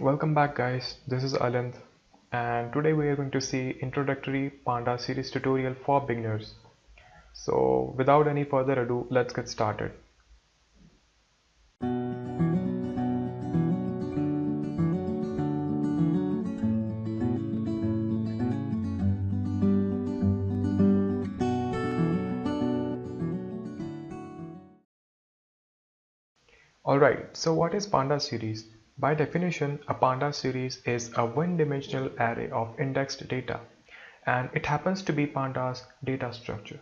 Welcome back guys, this is Alanth and today we are going to see introductory Panda series tutorial for beginners. So without any further ado, let's get started. Alright, so what is Panda series? By definition, a Panda series is a one-dimensional array of indexed data and it happens to be Panda's data structure.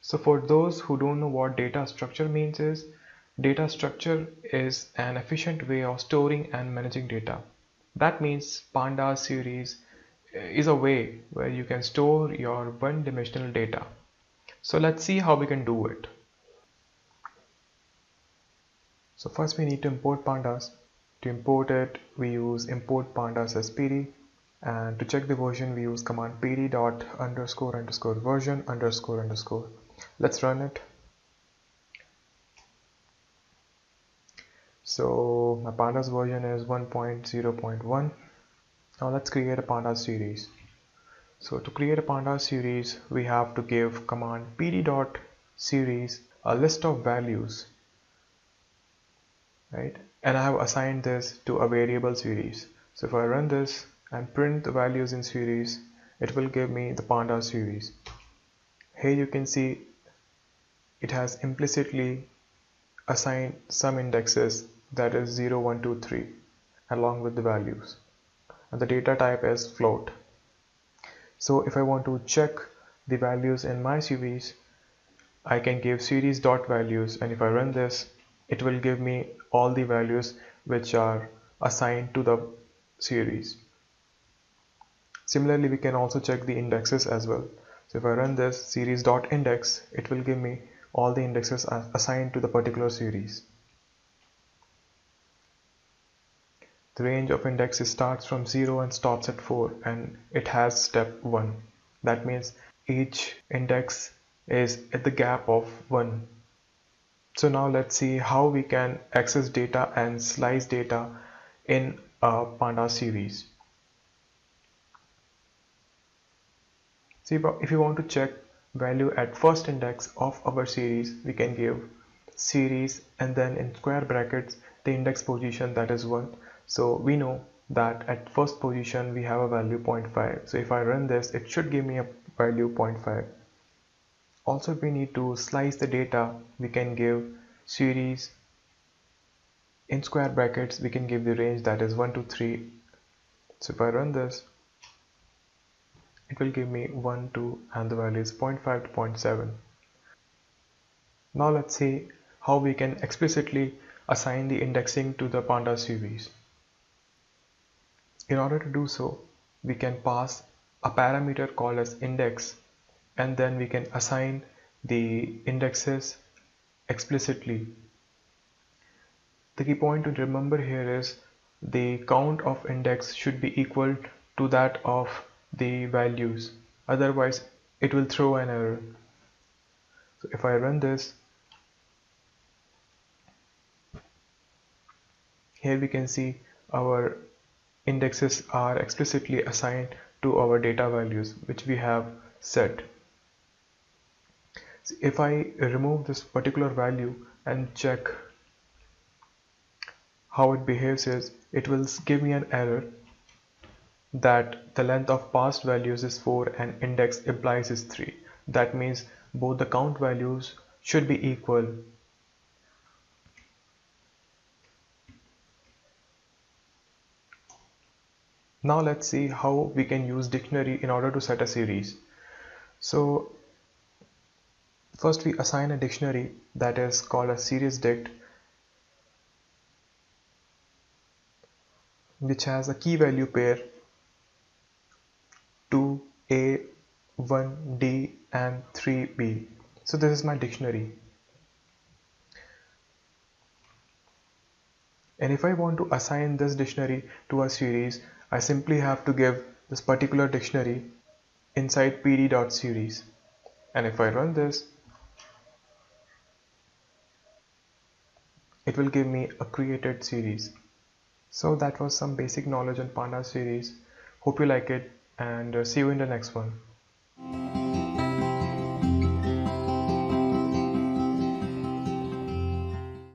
So for those who don't know what data structure means is, data structure is an efficient way of storing and managing data. That means Pandas series is a way where you can store your one-dimensional data. So let's see how we can do it. So first we need to import Pandas. To import it, we use import pandas as pd, and to check the version we use command pd dot underscore underscore version underscore underscore. Let's run it. So my pandas version is 1.0.1. Now let's create a pandas series. So to create a pandas series, we have to give command pd.series a list of values, right? And I have assigned this to a variable series. So if I run this and print the values in series, it will give me the pandas series. Here you can see it has implicitly assigned some indexes, that is 0, 1, 2, 3, along with the values. And the data type is float. So if I want to check the values in my series, I can give series dot values, and if I run this, it will give me all the values which are assigned to the series. Similarly, we can also check the indexes as well. So if I run this series dot index, it will give me all the indexes assigned to the particular series. The range of indexes starts from 0 and stops at 4, and it has step 1. That means each index is at the gap of 1. So now let's see how we can access data and slice data in a Panda series. See, if you want to check value at first index of our series, we can give series and then in square brackets the index position, that is 1. So we know that at first position we have a value 0.5. So if I run this, it should give me a value 0.5. Also, if we need to slice the data, we can give series in square brackets, we can give the range, that is 1 to 3. So if I run this, it will give me 1, 2, and the value is 0.5 to 0.7. Now let's see how we can explicitly assign the indexing to the Panda series. In order to do so, we can pass a parameter called as index, and then we can assign the indexes explicitly. The key point to remember here is the count of index should be equal to that of the values, otherwise it will throw an error. So if I run this, here we can see our indexes are explicitly assigned to our data values which we have set. So if I remove this particular value and check how it behaves, is it will give me an error that the length of past values is 4 and index implies is 3. That means both the count values should be equal. Now let's see how we can use dictionary in order to set a series. So first we assign a dictionary that is called a series dict, which has a key value pair 2A, 1D and 3B. So this is my dictionary. And if I want to assign this dictionary to a series, I simply have to give this particular dictionary inside pd.series. And if I run this, it will give me a created series. So that was some basic knowledge on Panda series. Hope you like it, and see you in the next one.